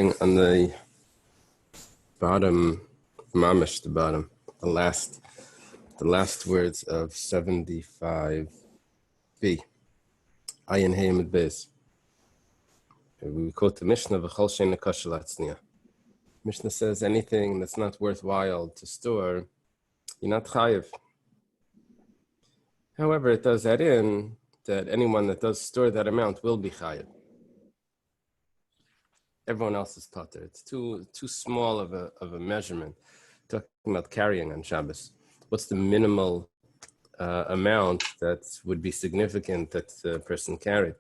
On the bottom, mamish, the bottom, the last words of 75b. Ayin Hayim at Bez. We quote the Mishnah, V'chol she'eina kosher latzniya. Mishnah says anything that's not worthwhile to store, you're not chayiv. However, it does add in that anyone that does store that amount will be chayiv. Everyone else is potter. It's too small of a measurement. Talking about carrying on Shabbos. What's the minimal amount that would be significant that the person carried?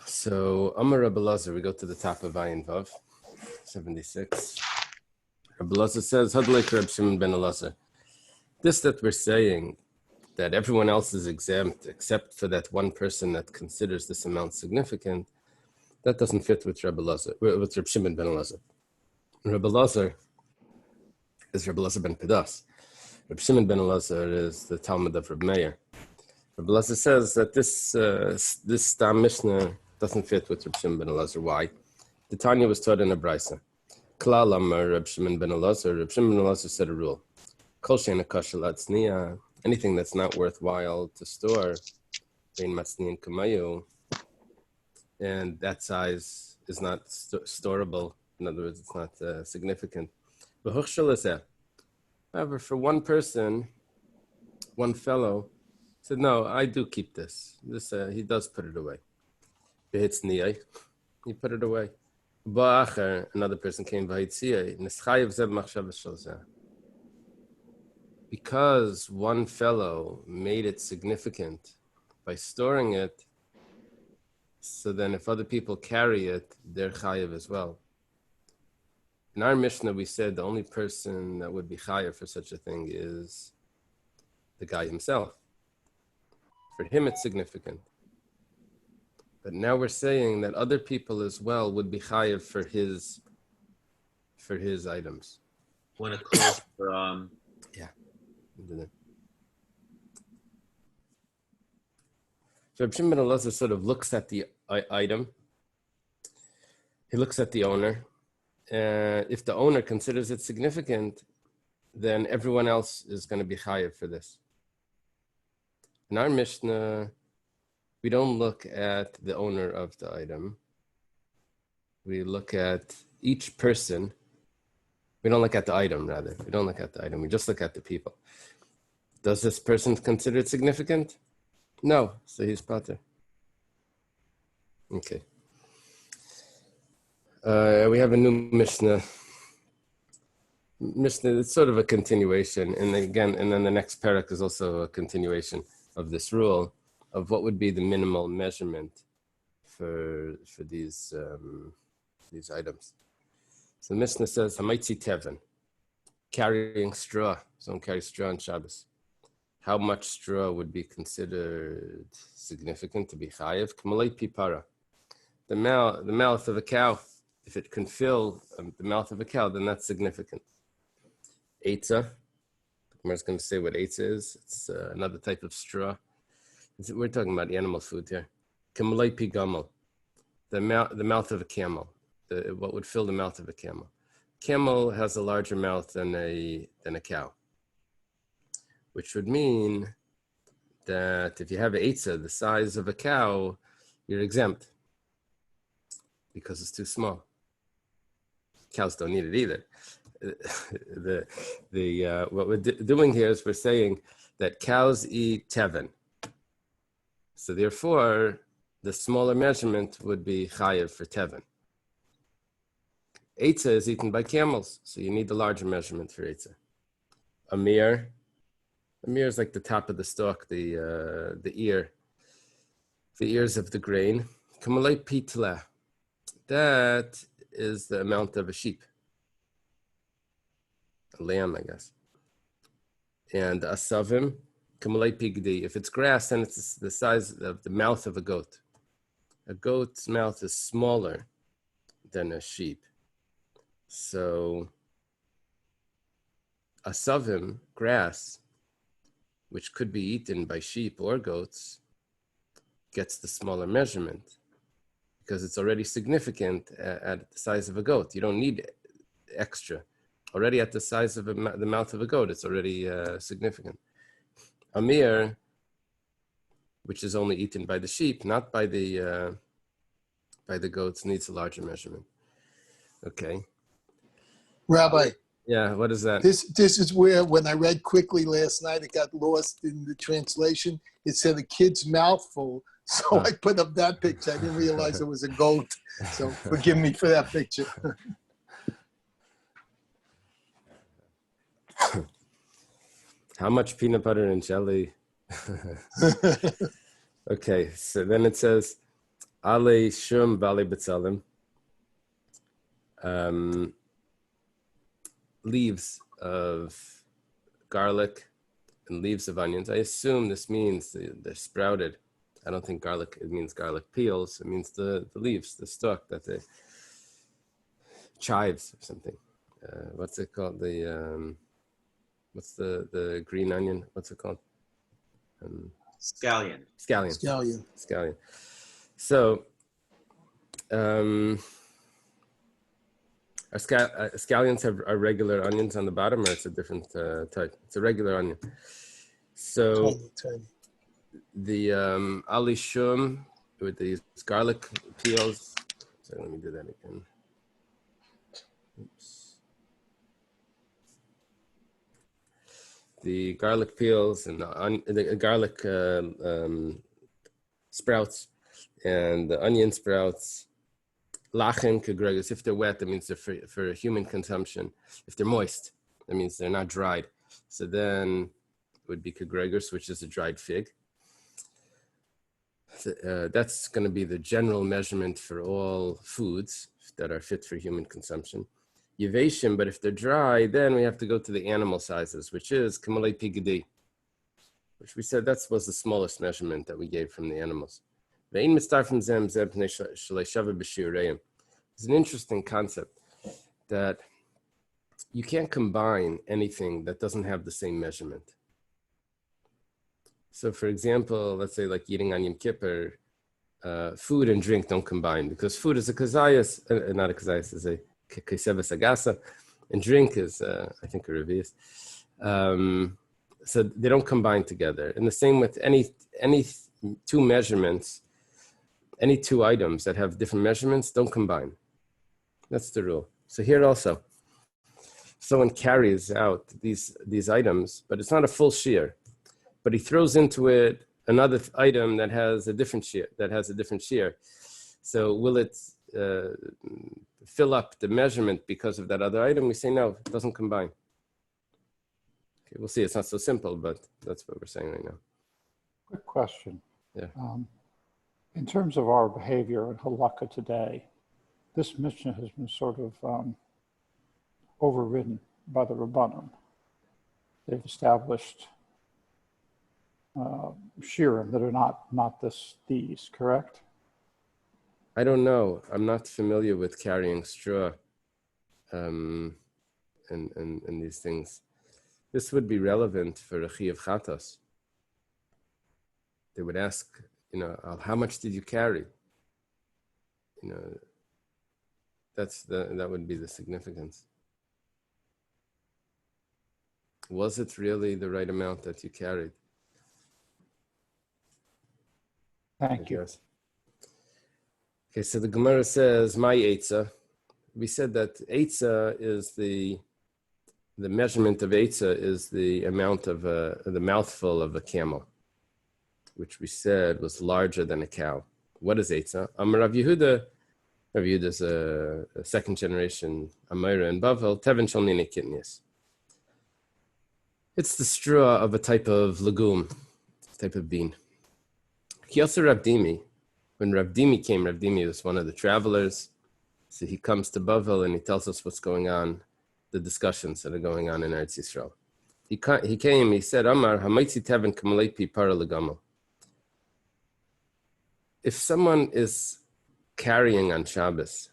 So Amar Rabbi Lazar, we go to the top of Ayin Vav, 76. Rabbi Lazar says, Hadlek Reb Shimon ben Elazar. This that we're saying, that everyone else is exempt except for that one person that considers this amount significant, that doesn't fit with Rabbi Lazar, with Reb Shimon ben Elazar. Rabbi Lazar is Rabbi Lazar ben Pedas. Reb Shimon ben Elazar is the Talmud of Reb Meir. Rabbi Lazar says that this Stam Mishnah doesn't fit with Reb Shimon ben Elazar. Why? The Tanya was taught in a brisa. Klal Amar Reb Shimon ben Elazar. Reb Shimon ben Elazar said a rule. Kol she'eina kosher latzniya. Anything that's not worthwhile to store, bein matzniyin kamayu, and that size is not storable. In other words, it's not significant. However, for one person, one fellow said, no, I do keep this. He does put it away. He put it away. Another person came, because one fellow made it significant by storing it, so then if other people carry it, they're chayiv as well. In our Mishnah, we said the only person that would be chayiv for such a thing is the guy himself. For him, it's significant. But now we're saying that other people as well would be chayiv for his items. When it calls for yeah. So Reb Shimon ben Elazar sort of looks at the item. He looks at the owner. If the owner considers it significant, then everyone else is going to be chayiv for this. In our Mishnah, we don't look at the owner of the item. We look at each person. We don't look at the item, rather. We don't look at the item. We just look at the people. Does this person consider it significant? No. So he's pater. Okay. We have a new Mishnah. It's sort of a continuation. And then the next parak is also a continuation of this rule of what would be the minimal measurement for these items. So the Mishnah says, Hamaitzi Teven, carrying straw. Someone carries straw on Shabbos. How much straw would be considered significant to be chayiv? K'malei pipara. The mouth of a cow. If it can fill the mouth of a cow, then that's significant. Eitzah. The Gemara is going to say what eitzah is. It's another type of straw. We're talking about animal food here. K'malei pigamel. The mouth of a camel. What would fill the mouth of a camel? Camel has a larger mouth than a cow, which would mean that if you have an eitzah the size of a cow, you're exempt because it's too small. Cows don't need it either. What we're doing here is we're saying that cows eat teven, so therefore the smaller measurement would be chayiv for teven. Eitzah is eaten by camels, so you need the larger measurement for eitzah. Amir is like the top of the stalk, the ears of the grain. Kamalei pitla, that is the amount of a sheep, a lamb, I guess. And asavim, kamalei pigdi. If it's grass, then it's the size of the mouth of a goat. A goat's mouth is smaller than a sheep. So, asavim, grass, which could be eaten by sheep or goats, gets the smaller measurement. because it's already significant at the size of a goat. You don't need extra. Already at the size of the mouth of a goat, it's already significant. Amir, which is only eaten by the sheep, not by the goats, needs a larger measurement. Okay. Rabbi. Yeah, what is that? This is where, when I read quickly last night, it got lost in the translation. It said a kid's mouthful. So I put up that picture. I didn't realize it was a goat. So forgive me for that picture. How much peanut butter and jelly? Okay, so then it says, Ale Shum Bali Betzalim. Leaves of garlic and leaves of onions. I assume this means they're sprouted. I don't think garlic, it means garlic peels. It means the leaves, the stalk that they, chives or something. What's it called? What's the green onion? What's it called? Scallion. So, scallions are regular onions on the bottom, or it's a different type? It's a regular onion. So tiny. The Ali Shum with these garlic peels. So let me do that again. Oops. The garlic peels and the garlic sprouts and the onion sprouts. Lachen kegregus, if they're wet, that means they're for human consumption. If they're moist, that means they're not dried. So then it would be kegregus, which is a dried fig. That's going to be the general measurement for all foods that are fit for human consumption. Yeveshim, but if they're dry, then we have to go to the animal sizes, which is kamalei pigadi, which we said that was the smallest measurement that we gave from the animals. It's an interesting concept that you can't combine anything that doesn't have the same measurement. So for example, let's say like eating on Yom Kippur, food and drink don't combine because food is a kazayas, not a kazayas, is a keseves agasa, and drink is, I think, a revius. So they don't combine together. And the same with any two measurements. Any two items that have different measurements don't combine. That's the rule. So here also, someone carries out these items, but it's not a full shear. But he throws into it another item that has a different shear. So will it fill up the measurement because of that other item? We say no, it doesn't combine. Okay, we'll see. It's not so simple, but that's what we're saying right now. Quick question. Yeah. In terms of our behavior in halakha today, this Mishnah has been sort of overridden by the Rabbanim. They've established shirim that are not these, correct? I don't know. I'm not familiar with carrying straw and these things. This would be relevant for a chiyuv chatos. They would ask, how much did you carry? That would be the significance. Was it really the right amount that you carried? Thank you. Okay, so the Gemara says, my eitzah. We said that eitzah is the measurement of eitzah is the amount of the mouthful of a camel, which we said was larger than a cow. What is eitzah? Rav Yehuda is a second generation Amira in Bavel, Teven Shalmini Kitnius. It's the straw of a type of legume, type of bean. Kiyasa Rabdimi, when Rabdimi came, Rabdimi was one of the travelers. So he comes to Bavel and he tells us what's going on, the discussions that are going on in Eretz Yisrael. He came, he said, Amar, Hamaitzi Teven Kamalepi Para Legamel. If someone is carrying on Shabbos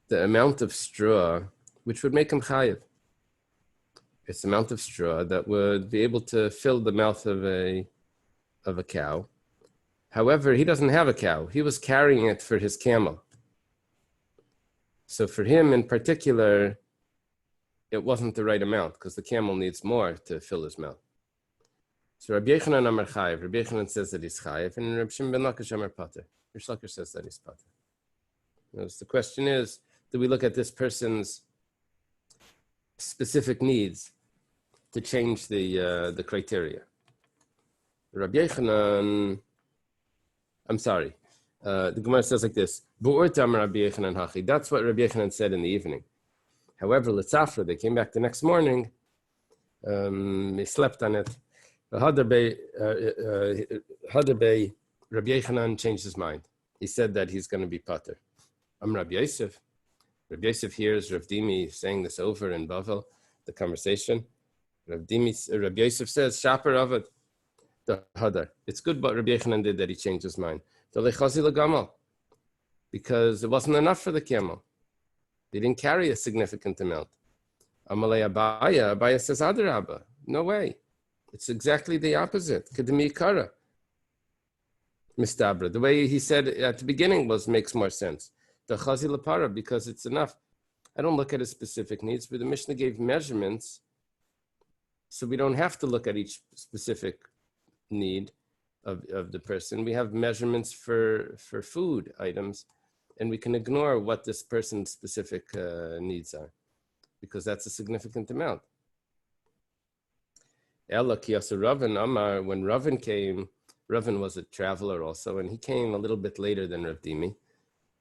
the amount of straw, which would make him chayiv, it's the amount of straw that would be able to fill the mouth of a cow, However, he doesn't have a cow. He was carrying it for his camel. So for him in particular, it wasn't the right amount because the camel needs more to fill his mouth. So Rabbi Yochanan Amar Chayev. Rabbi Yochanan says that he's Chayev, and Rabbi Shimon ben Lakish Amar Pater. Rish Lakish says that he's Pater. The question is, do we look at this person's specific needs to change the criteria? Rabbi Yochanan, I'm sorry. The Gemara says like this: "Bu'urtam Rabbi Yochanan hachi." That's what Rabbi Yochanan said in the evening. However, Litzafra, they came back the next morning. They slept on it. Hadabe, Rabbi Yochanan changed his mind. He said that he's going to be pater. Rabbi Yosef. Rabbi Yosef hears Rav Dimi saying this over in Bavel, the conversation. Rabbi Yosef says, "Shaper Avad, the Hadar." It's good what Rabbi Yochanan did that he changed his mind. Because it wasn't enough for the camel. They didn't carry a significant amount. Amalei Abaya says, "Adarabba, no way. It's exactly the opposite. Kedemi Kara." Mistabra. The way he said at the beginning makes more sense. The Chazi Lapara, because it's enough. I don't look at his specific needs, but the Mishnah gave measurements, so we don't have to look at each specific need of the person. We have measurements for food items, and we can ignore what this person's specific needs are, because that's a significant amount. Ela Kiyasa Ravin Amar, when Ravin came, Ravin was a traveler also, and he came a little bit later than Rav Dimi,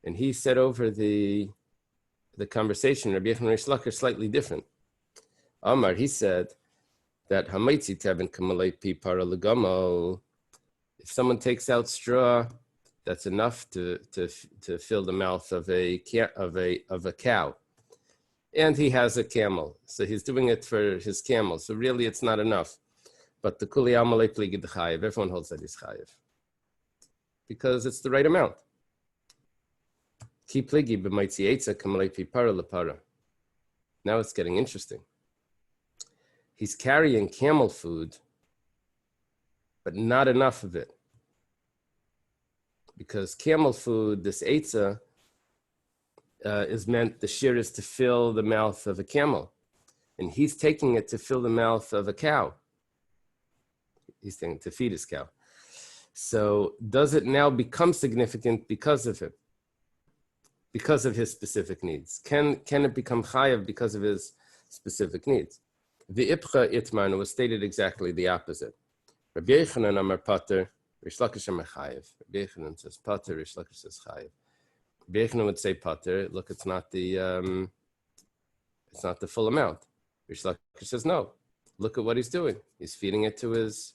and he said over the conversation, Rabbi Yochanan Rish Lakish, slightly different. Amar, he said that Hamaitzi Tevin Kamalei Pi Para Legamo, if someone takes out straw, that's enough to fill the mouth of a cow, and he has a camel, so he's doing it for his camel. So really, it's not enough. But the Kuli Amalei Pligi Chayev, everyone holds that he's Chayev because it's the right amount. Ki Pligi b'Maitzi Eitza Kamalei Pi Para LePara. Now it's getting interesting. He's carrying camel food, but not enough of it. Because camel food, this eitzah, is meant, the shear is to fill the mouth of a camel. And he's taking it to fill the mouth of a cow. He's taking it to feed his cow. So does it now become significant because of him? Because of his specific needs? Can it become chayav because of his specific needs? The Ipcha Itman was stated exactly the opposite. Rabbi Yochanan Amar Pater, Rish Lakish Amar Chayev. Rabbi Yochanan says Pater, Rish Lakish says Chayev. Rabbi Yochanan would say Pater. Look, it's not the full amount. Rish Lakish says no. Look at what he's doing. He's feeding it to his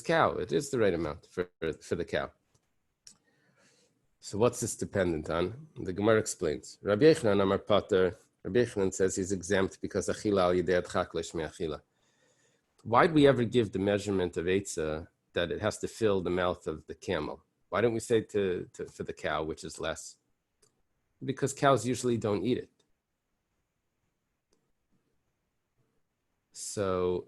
cow. It is the right amount for the cow. So what's this dependent on? The Gemara explains. Rabbi Yochanan Amar Pater. Rabbi Yochanan says he's exempt because achila al yidei adchak l'shmei achila. Why'd we ever give the measurement of eitzah that it has to fill the mouth of the camel? Why don't we say for the cow, which is less? Because cows usually don't eat it. So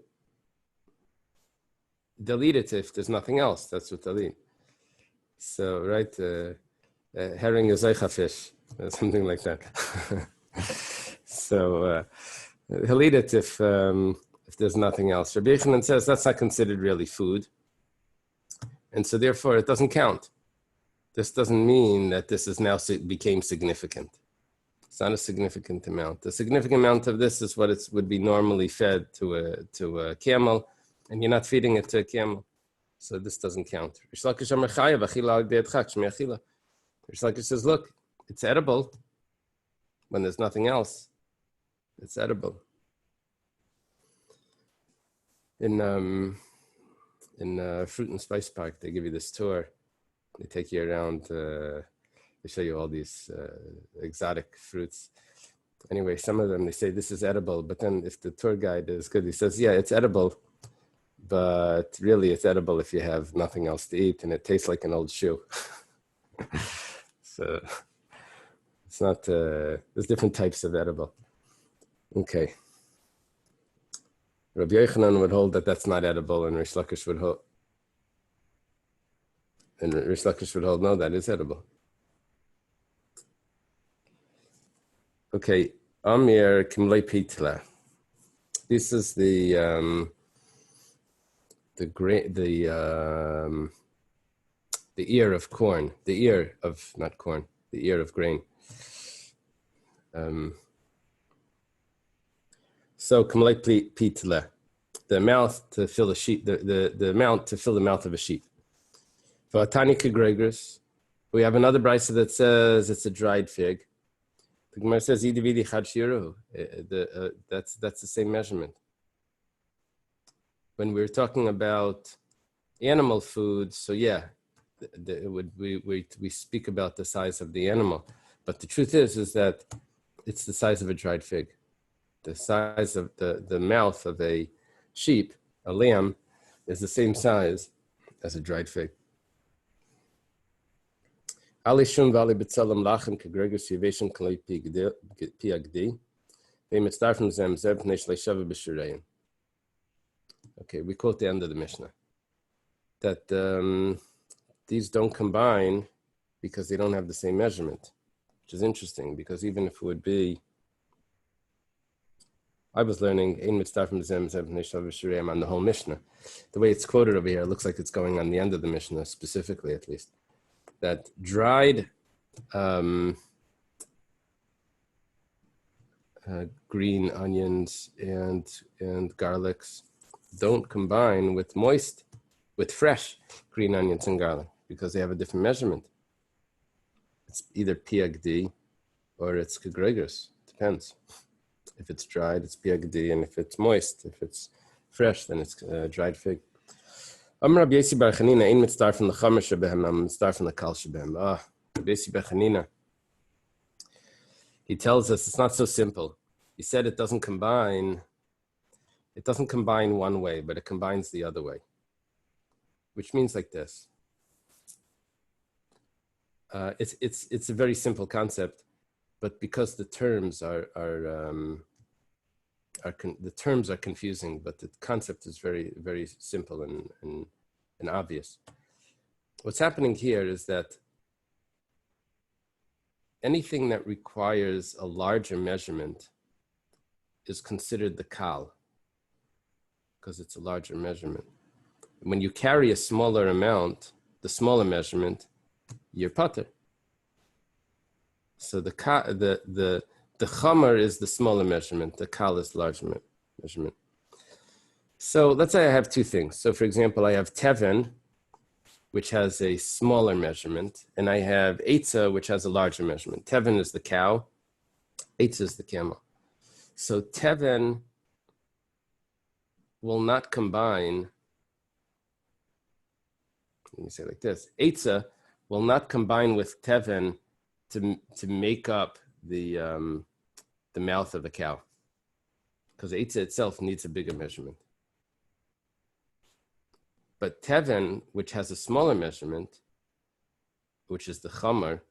they'll eat it if there's nothing else. That's what they'll eat. So, right, herring is zeicha fish, something like that. So he'll eat it if there's nothing else. Rabbi Yochanan says that's not considered really food. And so therefore it doesn't count. This doesn't mean that this is now became significant. It's not a significant amount. The significant amount of this is what it would be normally fed to a camel, and you're not feeding it to a camel. So this doesn't count. Rish Lakish says, look, it's edible when there's nothing else. It's edible. In Fruit and Spice Park, they give you this tour. They take you around. They show you all these exotic fruits. Anyway, some of them, they say this is edible. But then if the tour guide is good, he says, yeah, it's edible. But really, it's edible if you have nothing else to eat. And it tastes like an old shoe. So it's not, there's different types of edible. Okay. Rabbi Yochanan would hold that that's not edible, and Rish Lakish would hold. And Rish Lakish would hold, no, that is edible. Okay, Amir Kimlei Pitla. This is the ear of corn, the ear of, not corn, the ear of grain. So Kimlei Pitla, the mouth to fill a sheep, the amount to fill the mouth of a sheep. For Tani Kegregris, we have another brisa that says it's a dried fig. The Gemara says Idividi Chad Shiru. That's the same measurement. When we're talking about animal food, so yeah, we speak about the size of the animal, but the truth is that it's the size of a dried fig. The size of the mouth of a sheep, a lamb, is the same size as a dried fig. Okay, we quote the end of the Mishnah. That these don't combine because they don't have the same measurement, which is interesting because even if it would be, I was learning on the whole Mishnah. The way it's quoted over here, it looks like it's going on the end of the Mishnah, specifically at least. That dried green onions and garlics don't combine with fresh green onions and garlic because they have a different measurement. It's either PAGD or it's kegregers. Depends. If it's dried, it's PAGD, and if it's moist, if it's fresh, then it's dried fig. Rabbi Yesi bar Chanina ein mitzdarfen lechamer shebehem, am mitzdarfen lekal shebehem. Rabbi Yesi bar Chanina, he tells us it's not so simple. He said it doesn't combine one way, but it combines the other way. Which means like this. It's a very simple concept, but because the terms are confusing, but the concept is very, very simple and obvious. What's happening here is that anything that requires a larger measurement is considered the kal, because it's a larger measurement. When you carry a smaller amount, the smaller measurement, you're pater. So the chamer is the smaller measurement, the kal is large measurement. So let's say I have two things. So for example, I have teven, which has a smaller measurement, and I have eitzah, which has a larger measurement. Teven is the cow, eitzah is the camel. So teven will not combine, let me say it like this, eitzah will not combine with teven to make up the mouth of the cow, because eitzah itself needs a bigger measurement. But teven, which has a smaller measurement, which is the chamer,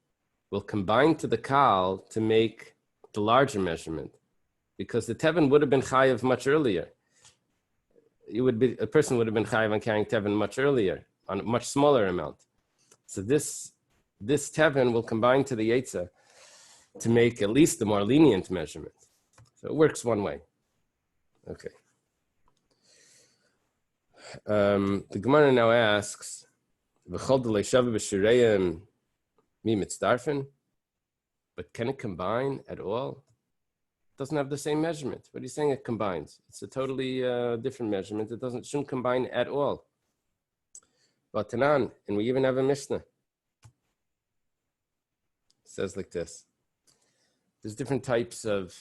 will combine to the kal to make the larger measurement, because the teven would have been chayav much earlier. A person would have been chayav on carrying teven much earlier on a much smaller amount. So this teven will combine to the eitzah to make at least the more lenient measurement. So it works one way. Okay. The Gemara now asks, but can it combine at all? It doesn't have the same measurement. What are you saying it combines? It's a totally different measurement. It shouldn't combine at all. But Tanan, and we even have a Mishnah. It says like this. There's different types of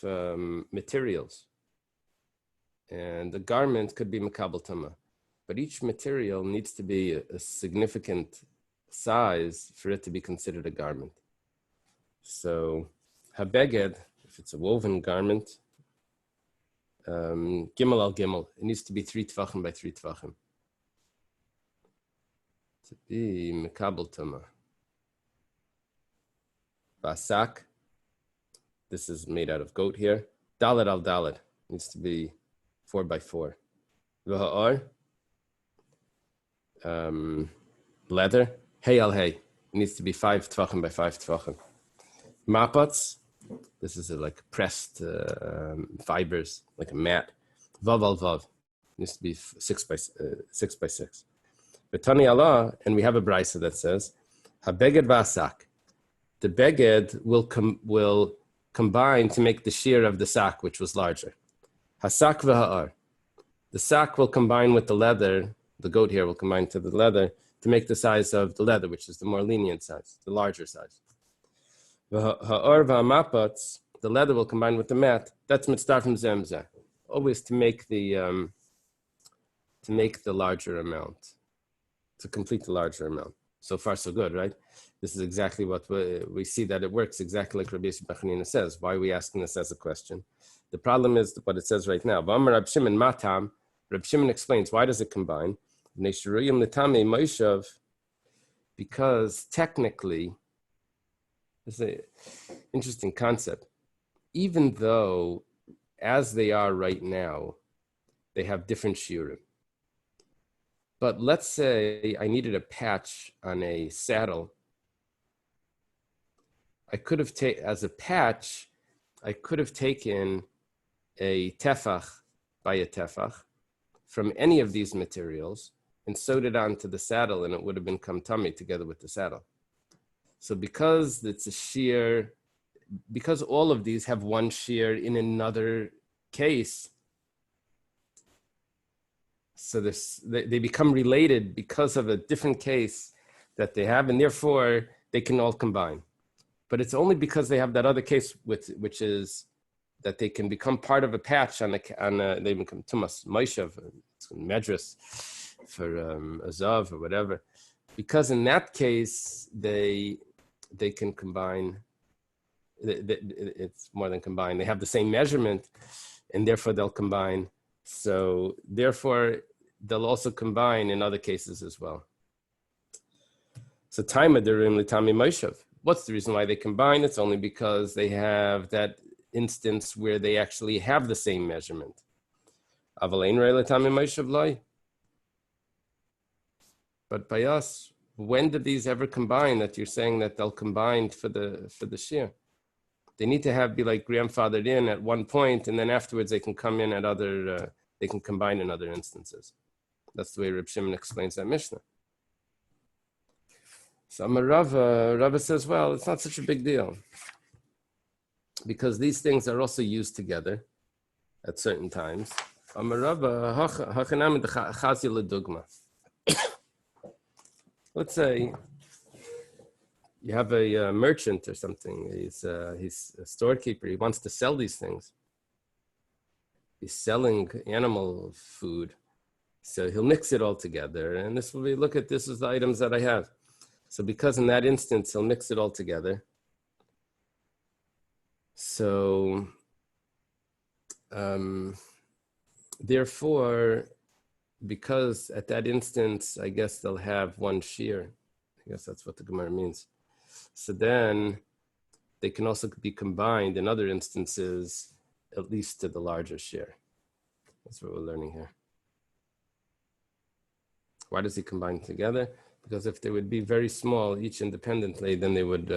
materials. And the garment could be makabel tama. But each material needs to be a significant size for it to be considered a garment. So, habeged, if it's a woven garment, gimel al gimel, it needs to be 3 tvachim by 3 tvachim. To be mekabel tama. Basak, this is made out of goat here. Dalet al dalet, needs to be 4 by 4. V'ha'ar, leather, Hey al hey. It needs to be 5 tvachim by 5 tvachim. Mapats, this is like pressed fibers, like a mat. Vav al vav. It needs to be 6 by 6. Betani Allah, and we have a brisa that says, Habeged vasak. The beged will combine to make the shear of the sack, which was larger. Hasak v'ha'ar. The sack will combine with the leather, the goat hair will combine to the leather to make the size of the leather, which is the more lenient size, the larger size. Ha'ar v'hamapats, the leather will combine with the mat. That's mitzvah from zemzeh. Always to make the larger amount, to complete the larger amount. So far, so good, right? This is exactly what we see that it works exactly like Rabbi Yossi says. Why are we asking this as a question? The problem is what it says right now. Reb Shimon matam. Reb Shimon explains why does it combine? Because technically, it's an interesting concept. Even though, as they are right now, they have different shiurim. But let's say I needed a patch on a saddle. I could have taken, as a patch, I could have taken a tefach by a tefach from any of these materials and sewed it onto the saddle, and it would have been kamtami together with the saddle. So because it's a shear, because all of these have one shear in another case, so they become related because of a different case that they have, and therefore they can all combine. But it's only because they have that other case, which is that they can become part of a patch they become tumas moishav, medras for azav or whatever. Because in that case they can combine. It's more than combine. They have the same measurement, and therefore they'll combine. So therefore, they'll also combine in other cases as well. So taima derim l'tami moshav. What's the reason why they combine? It's only because they have that instance where they actually have the same measurement. Aval ein rei l'tami moshav loy. But by us, when did these ever combine? That you're saying that they'll combine for the shear? They need to be like grandfathered in at one point, and then afterwards they can come in at other. They can combine in other instances. That's the way Reb Shimon explains that Mishnah. So Rava says, well, it's not such a big deal because these things are also used together at certain times. Let's say you have a merchant or something. He's a storekeeper. He wants to sell these things. He's selling animal food. So he'll mix it all together. And this will be, this is the items that I have. So because in that instance, he'll mix it all together. So therefore, because at that instance, I guess they'll have one shear. I guess that's what the Gemara means. So then they can also be combined in other instances, at least to the larger shear. That's what we're learning here. Why does he combine together? Because if they would be very small, each independently, then they would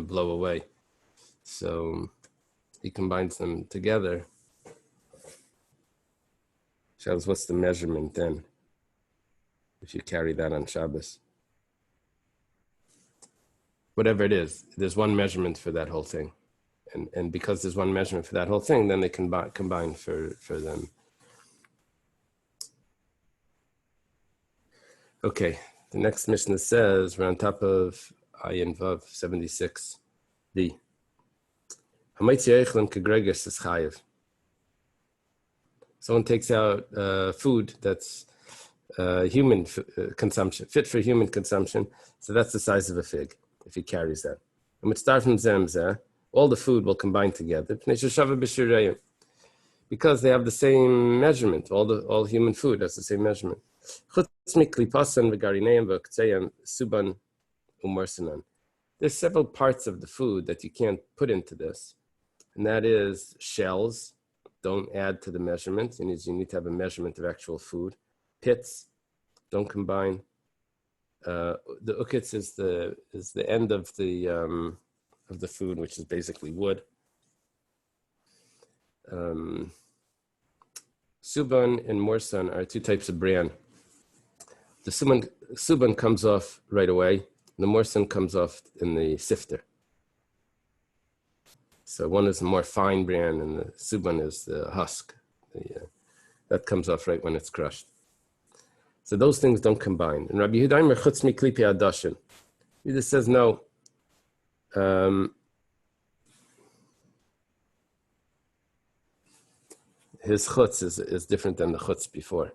blow away. So he combines them together. Shabbos, what's the measurement then? If you carry that on Shabbos. Whatever it is, there's one measurement for that whole thing. And because there's one measurement for that whole thing, then they can combine for them. Okay, the next Mishnah says, we're on top of Ayin Vav 76b. Someone takes out food that's human consumption, fit for human consumption, so that's the size of a fig, if he carries that. And with start from zemzeh, all the food will combine together because they have the same measurement. All human food has the same measurement. There's several parts of the food that you can't put into this, and that is shells. Don't add to the measurement. You need to have a measurement of actual food. Pits, don't combine. the ukitz is the end of the food, which is basically wood. Suban and morsan are two types of bran. The suban comes off right away. The morsan comes off in the sifter. So one is the more fine bran, and the suban is the husk. That comes off right when it's crushed. So those things don't combine. And Rabbi Yehuda chutz miklipi adashin. He just says no. His chutz is different than the chutz before.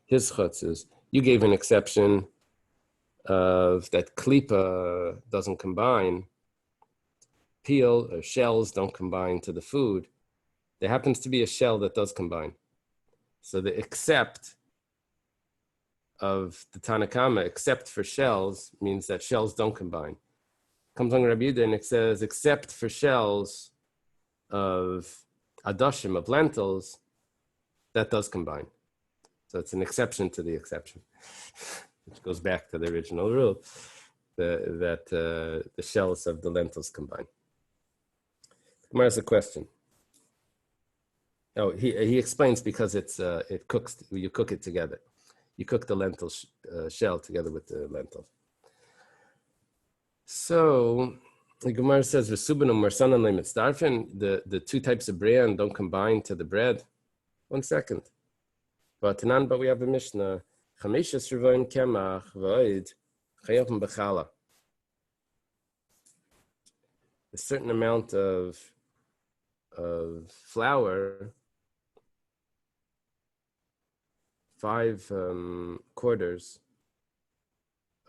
His chutz is, you gave an exception of that klipa doesn't combine. Peel or shells don't combine to the food. There happens to be a shell that does combine. So the except of the Tanakama, except for shells, means that shells don't combine. Comes on Rabbi Yehuda and it says, except for shells of adashim, of lentils, that does combine. So it's an exception to the exception, which goes back to the original rule, that the shells of the lentils combine. Gemara has a question. Oh, he explains because it cooks. You cook it together. You cook the lentil shell together with the lentil. So the Gemara says, "V'subanum marsanan le'mitzdarfen." The two types of bran don't combine to the bread. 1 second. But we have a Mishnah. Chameshes revoim kemach v'oid chayavim b'chala. A certain amount of flour, 5 quarters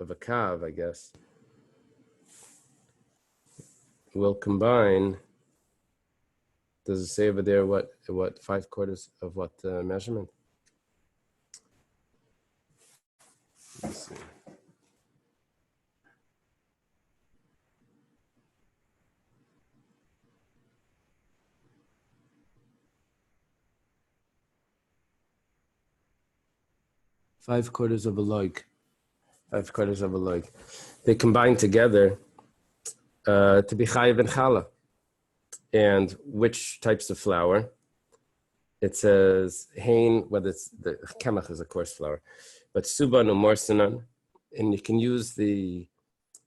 of a kav, I guess, will combine. Does it say over there what 5 quarters of what measurement? Let's see. Five quarters of a log. 5 quarters of a log. They combine together to be chayiv and chala. And which types of flour? It says hain, whether it's the kemach is a coarse flour, but suban or morsanan, and you can use the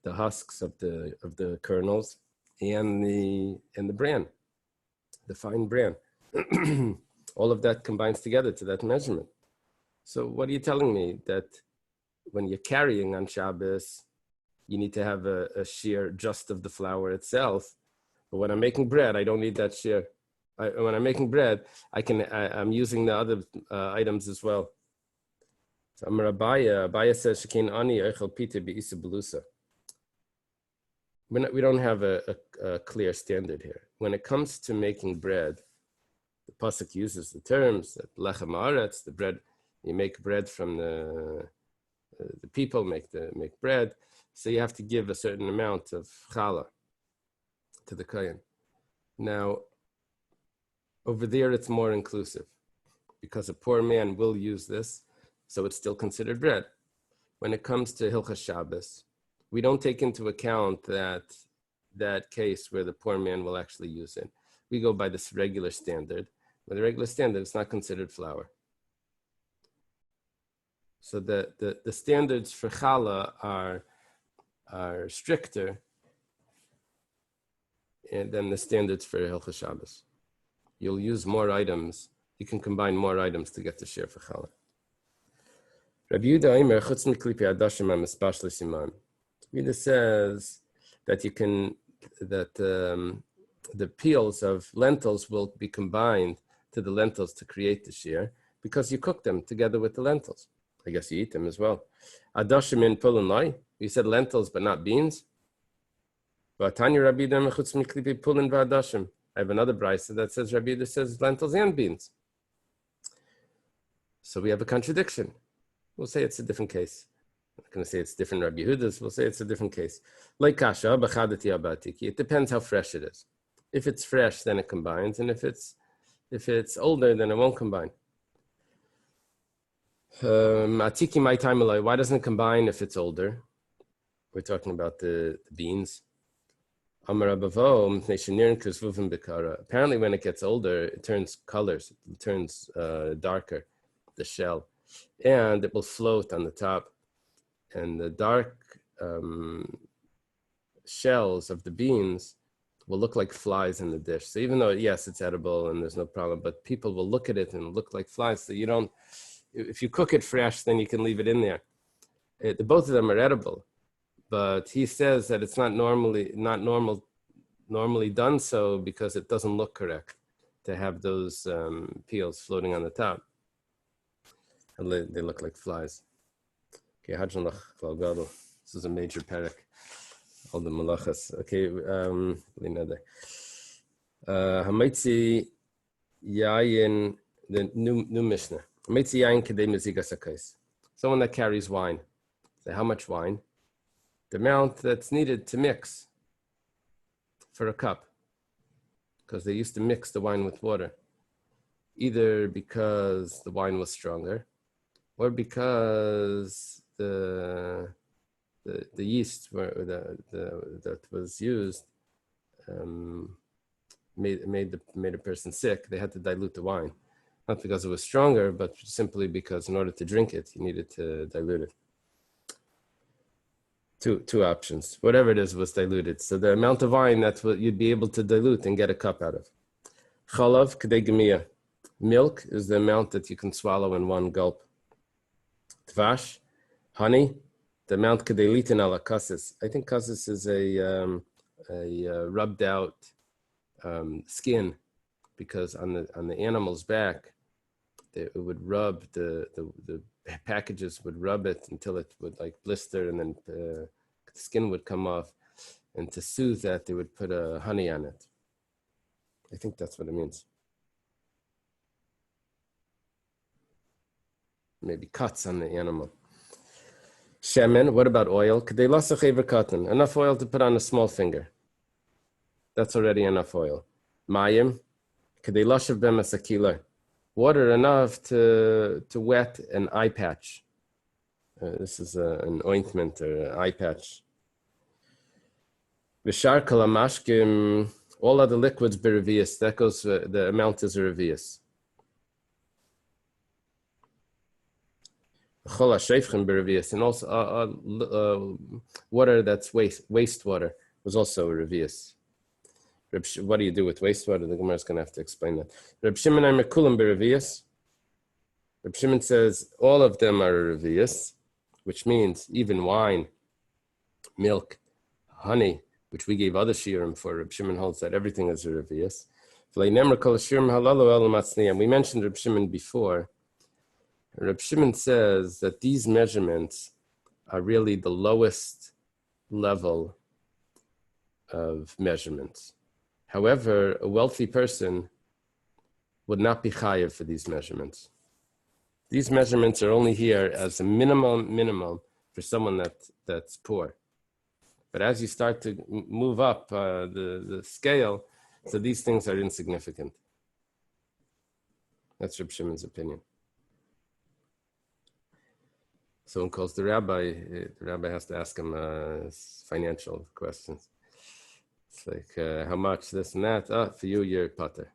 husks of the kernels and the bran, the fine bran. All of that combines together to that measurement. So what are you telling me? That when you're carrying on Shabbos, you need to have a shear just of the flour itself. But when I'm making bread, I don't need that shear. When I'm making bread, I'm using the other items as well. So Rabbi says, "Shekin ani echel pita beisa belusa." We don't have a clear standard here. When it comes to making bread, the pasuk uses the terms that lechem haaretz, the bread. You make bread from the people make bread, so you have to give a certain amount of challah to the kohen. Now, over there it's more inclusive because a poor man will use this, so it's still considered bread. When it comes to Hilchas Shabbos, we don't take into account that case where the poor man will actually use it. We go by this regular standard. With the regular standard, it's not considered flour. So the standards for challah are stricter than the standards for Hilchas Shabbos. You'll use more items. You can combine more items to get the share for challah. Rabbi Yehuda chutz miklipi adashim hamispashli siman. Yehuda says that the peels of lentils will be combined to the lentils to create the shear because you cook them together with the lentils. I guess you eat them as well. Adashim in pulun lai. You said lentils, but not beans. V'atanya Rabbi Yehuda chutz miklipi pulun v'adashim. I have another brisa that says Rabbi Yehuda says lentils and beans. So we have a contradiction. We'll say it's a different case. I'm not going to say it's different Rabbi Yehuda's. We'll say it's a different case. Like kasha b'chadati abatiki. It depends how fresh it is. If it's fresh, then it combines, and if it's older, then it won't combine. Atiki my time alay. Why doesn't it combine if it's older? we're talking about the beans. Apparently, when it gets older, it turns colors, it turns darker, the shell, and it will float on the top. And the dark shells of the beans will look like flies in the dish. So even though, yes, it's edible and there's no problem, but people will look at it and look like flies. So you don't, if you cook it fresh, then you can leave it in there. Both of them are edible, but he says that it's not normally done so because it doesn't look correct to have those peels floating on the top. They look like flies. Okay, this is a major parak. All the malachas. Okay, Hamaitzi yayin, the new Mishnah. Hamaitzi yayin kedei mezigas hakos. Someone that carries wine. So how much wine? The amount that's needed to mix for a cup, because they used to mix the wine with water, either because the wine was stronger, or because the yeast that was used made a person sick. They had to dilute the wine, not because it was stronger, but simply because in order to drink it, you needed to dilute it. Two options. Whatever it is was diluted. So the amount of wine that's what you'd be able to dilute and get a cup out of. Chalav k'dei gemia. Milk is the amount that you can swallow in one gulp. Tvash, honey, the amount k'dei litin ala kasis. I think kasis is a rubbed out skin, because on the animal's back, it would rub the packages would rub it until it would like blister, and then the skin would come off, and to soothe that they would put honey on it. I think that's what it means. Maybe cuts on the animal. Shemen, what about oil? Enough oil to put on a small finger. That's already enough oil. Mayim, water enough to wet an eye patch. This is an ointment or an eye patch. V'shar kol hamashkim, all other liquids b'revius. That goes. The amount is a revius. Chol hashayfchem b'revius, and also water that's wastewater was also a revius. What do you do with wastewater? The Gemara is going to have to explain that. Reb Shimon Mekulim b'revius. Reb Shimon says all of them are a revius, which means even wine, milk, honey, which we gave other shiurim for. Reb Shimon holds that everything is a revius. We mentioned Reb Shimon before. Reb Shimon says that these measurements are really the lowest level of measurements. However, a wealthy person would not be chayav for these measurements. These measurements are only here as a minimum for someone that's poor. But as you start to move up the scale, so these things are insignificant. That's Reb Shimon's opinion. Someone calls the rabbi has to ask him financial questions. It's like, how much, this and that? For you, you're pater.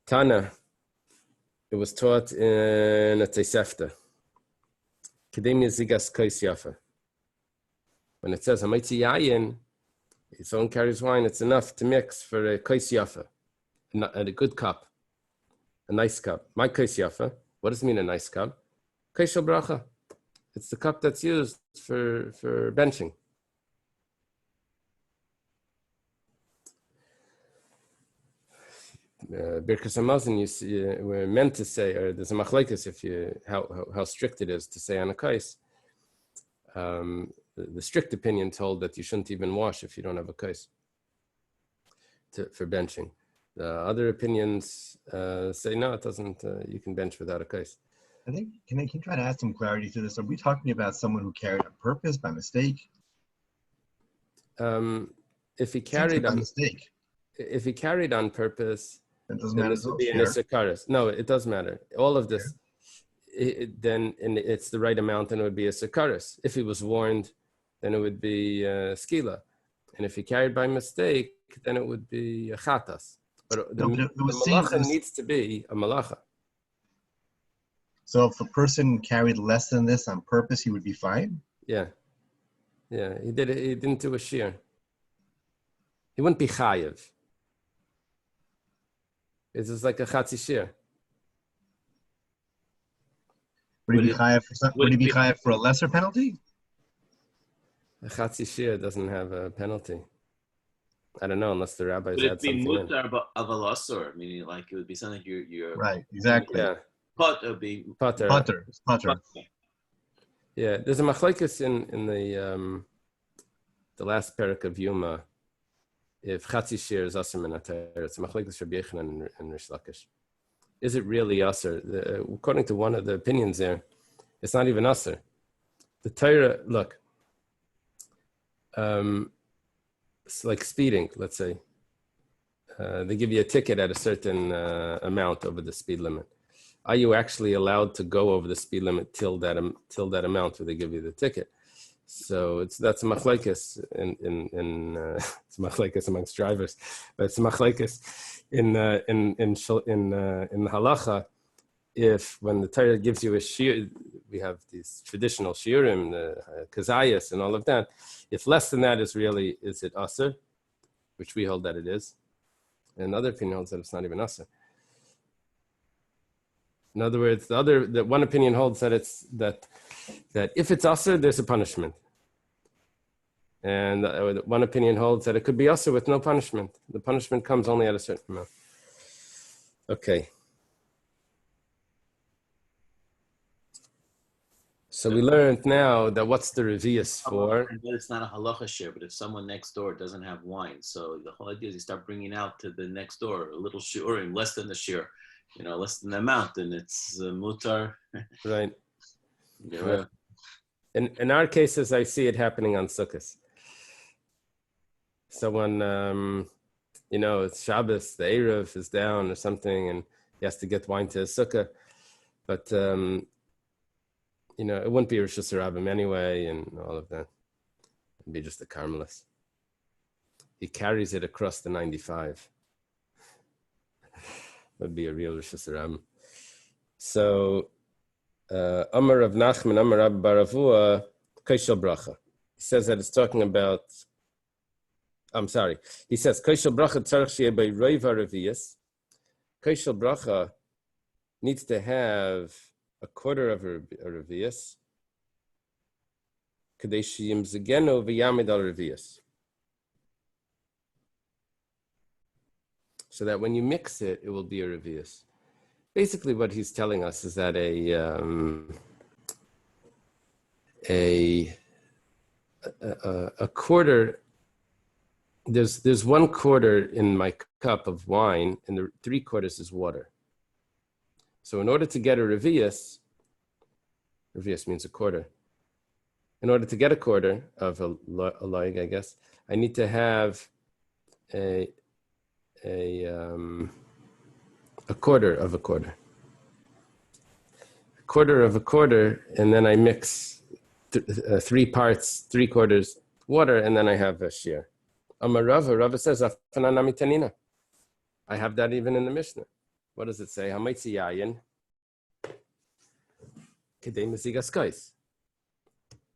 Tana, it was taught in a Tosefta. Kedem zigas kais yafa. When it says, Hamaitzi yayin, if someone carries wine, it's enough to mix for a kais yafa, a good cup, a nice cup. My kais yafa, what does it mean, a nice cup? Kais shel bracha. It's the cup that's used for benching. Birkas Hamazon, you see, we're meant to say, or there's a machlekes how strict it is to say on a kais. The strict opinion told that you shouldn't even wash if you don't have a kais for benching. The other opinions say no, it doesn't. You can bench without a kais. I think can you try to add some clarity to this? Are we talking about someone who carried on purpose by mistake? If he carried on mistake, if he carried on purpose, it doesn't matter. This would be an isakaris. No, it does matter. All of this, then it's the right amount, and it would be a sakaris. If he was warned, then it would be skila. And if he carried by mistake, then it would be chatas. But the malacha needs to be a malacha. So if a person carried less than this on purpose, he would be fine? Yeah. Yeah, he did it. He didn't do a shear. He wouldn't be chayiv. It's just like a chatzi shear. Would he be chayiv for a lesser penalty? A chatzi shear doesn't have a penalty. I don't know, unless the rabbis Would add it be something in. mutar of a lasor? Meaning, like it would be something you're Right, exactly. Yeah. pot would be Potter. Putter. Yeah, there's a machlekes in the last parak of Yoma. If chatzi shear is aser min haTorah, it's a machlekes Rabbi Yochanan and Rish Lakish. Is it really aser? According to one of the opinions there, it's not even aser. The Torah, look, it's like speeding, let's say. They give you a ticket at a certain amount over the speed limit. Are you actually allowed to go over the speed limit till that amount where they give you the ticket? So that's machlekes in it's machlekes amongst drivers, but it's machlekes in the halacha. If when the Torah gives you a shir, we have these traditional shiurim, the kazayas and all of that. If less than that is it aser, which we hold that it is, and another opinion holds that it's not even aser. In other words, the one opinion holds that it's that if it's aser, there's a punishment, and one opinion holds that it could be aser with no punishment. The punishment comes only at a certain amount. Okay. So we learned now that what's the revius for? It's not a halacha share, but if someone next door doesn't have wine, so the whole idea is you start bringing out to the next door a little shiurim, less than the shir, less than the amount, and it's mutar. Right. Yeah. Right. In our cases, I see it happening on Sukkot. So when it's Shabbos, the Erev is down or something, and he has to get wine to his sukkah, but it wouldn't be Rosh Hashanah anyway, and all of that. It'd be just a Carmelist. He carries it across the 95. Would be a real Rosh Hashanah. So, Amar Rav Nachman, Amar Rabbi Baravua, Kaishal Bracha. He says that it's talking about. I'm sorry. He says Kaishal Bracha tzarich sheyeh by Reiva Revius. Kaishal Bracha needs to have a quarter of a revius, kadeshiyim zegeno v'yamid al revius, so that when you mix it, it will be a revius. Basically, what he's telling us is that a quarter. There's 1/4 in my cup of wine, and the 3/4 is water. So in order to get a revius means a quarter. In order to get a quarter of a loig, I guess, I need to have a quarter of a quarter. A quarter of a quarter, and then I mix 3 parts, 3/4 water, and then I have a shear. Amar Rava says, I have that even in the Mishnah. What does it say? Hamaitzi yayin kedei mezigas kais.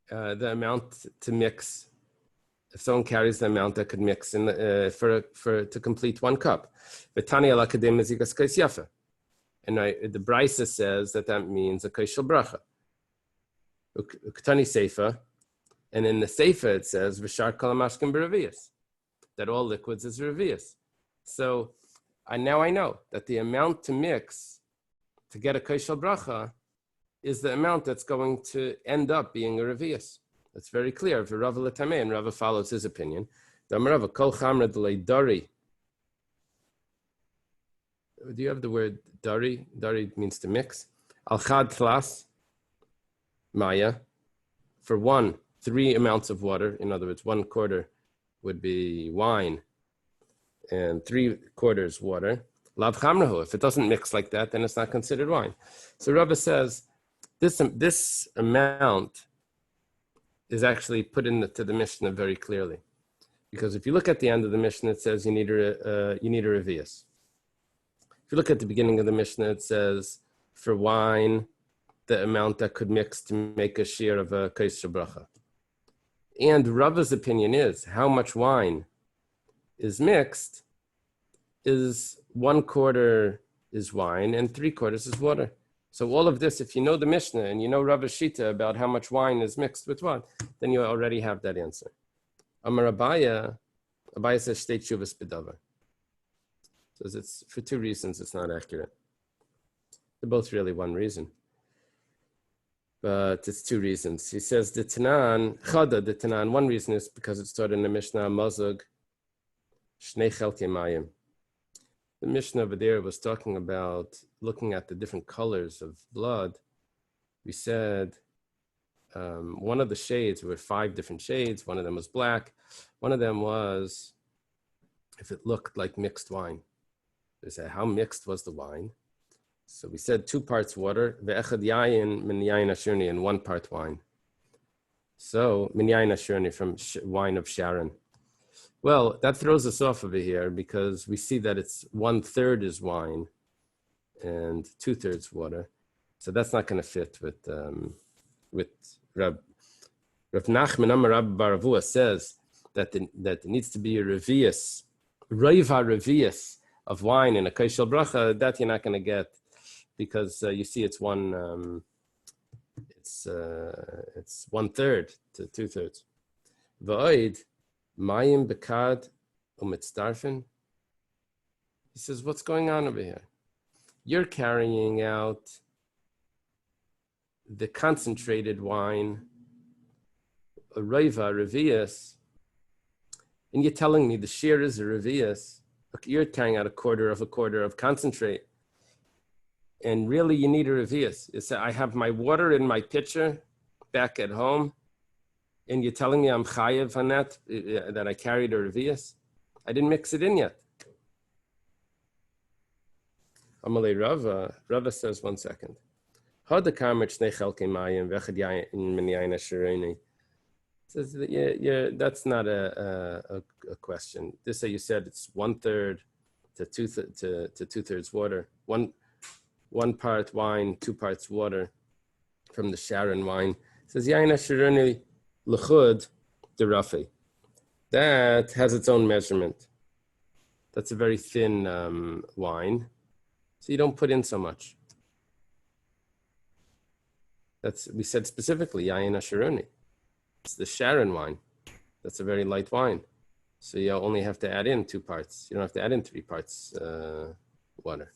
The amount to mix. If someone carries the amount that could mix in to complete 1 cup, v'tani ala kedei mezigas kais yafa. And the Brisa says that means a kaishal bracha. Uktani seifa, and in the seifa it says v'shar kol hamashkim b'revius, that all liquids is revius. So. Now I know that the amount to mix to get a kaishal bracha is the amount that's going to end up being a revius. That's very clear. For Rava L'tamei, and Rava follows his opinion. Rava kol chamra d'lei dari. Do you have the word dari? Dari means to mix. Al chad tlas maya. For 3 amounts of water. In other words, 1/4 would be wine, and 3/4 water. Lav chamrahu. If it doesn't mix like that, then it's not considered wine. So Rabbi says this amount is actually put into the Mishnah very clearly. Because if you look at the end of the Mishnah, it says you need a revius. If you look at the beginning of the Mishnah, it says for wine, the amount that could mix to make a shear of a kosher bracha. And Rava's opinion is how much wine is mixed is 1/4 is wine and 3/4 is water. So all of this, if you know the Mishnah and you know Rava's Shita about how much wine is mixed with what, then you already have that answer. Amar Abaya says state shuvas bedavar. Says it's for 2 reasons it's not accurate. They're both really one reason, but it's 2 reasons. He says the Tanan. One reason is because it's taught in the Mishnah Mazug Shnei Chelkei Mayim. The Mishnah over there was talking about looking at the different colors of blood. We said one of the shades were 5 different shades. One of them was black. One of them was if it looked like mixed wine. They said how mixed was the wine? So we said 2 parts water, ve'echad yayin min yayin ashurni, and 1 part wine. So min yayin ashurni, from wine of Sharon. Well, that throws us off over here because we see that it's 1/3 is wine and 2/3 water. So that's not going to fit with Rav Nachman Amar Rabbi Baravua says that there needs to be a revius, reiva revius of wine in a kosher bracha. That you're not going to get because you see it's 1/3 to 2/3. V'oid mayim bekad umitzdarfen. He says, what's going on over here? You're carrying out the concentrated wine, a reiva, revius, and you're telling me the shear is a revius. Look, you're carrying out a quarter of concentrate. And really you need a revius. You say, I have my water in my pitcher back at home, and you're telling me I'm chayev on that I carried a revius? I didn't mix it in yet. Amalei Rava says, 1 second. Says that's not a question. This you said it's 1/3 to 2/3 water. One part wine, 2 parts water from the Sharon wine. It says yain ashiruni l'chud derafi. That has its own measurement. That's a very thin wine, so you don't put in so much. We said specifically yain ashiruni. It's the Sharon wine. That's a very light wine. So you only have to add in 2 parts. You don't have to add in 3 parts water.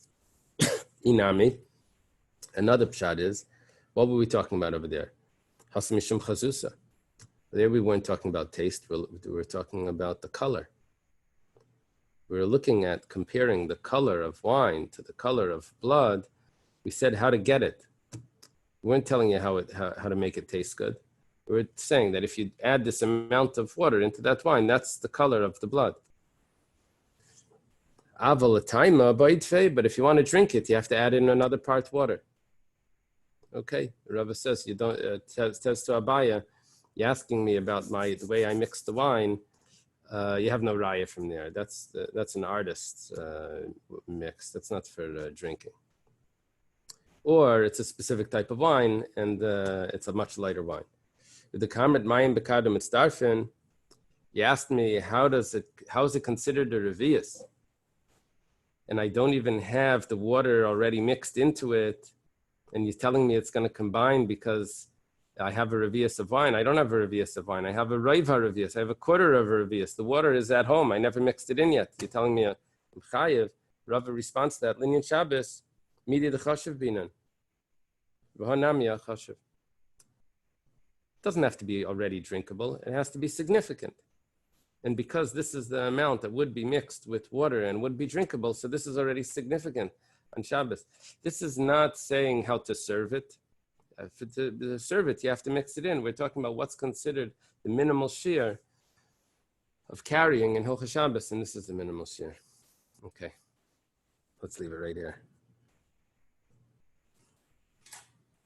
Inami. Another pshat is, what were we talking about over there? Hasamishum chazusa. There we weren't talking about taste. We were talking about the color. We were looking at comparing the color of wine to the color of blood. We said how to get it. We weren't telling you how to make it taste good. We're saying that if you add this amount of water into that wine, that's the color of the blood. But if you want to drink it, you have to add in another part water. Okay, Rabbi says you don't. Says to Abaya, you're asking me about the way I mix the wine. You have no raya from there. That's an artist's mix. That's not for drinking. Or it's a specific type of wine, and it's a much lighter wine. The Kamrat Mayim Bekadum Mitzdarfen, you asked me how is it considered a revius? And I don't even have the water already mixed into it, and you're telling me it's going to combine because I have a revius of wine. I don't have a revius of wine. I have a reiva revius. I have a quarter of a revius. The water is at home. I never mixed it in yet. You're telling me I'm chayev. Rava responds to that. Linyan Shabbos, midi the chashiv binan. V'hanami chashiv. It doesn't have to be already drinkable. It has to be significant. And because this is the amount that would be mixed with water and would be drinkable, so this is already significant on Shabbos. This is not saying how to serve it. To serve it, you have to mix it in. We're talking about what's considered the minimal shear of carrying in Hilchos Shabbos, and this is the minimal shear. Okay, let's leave it right here.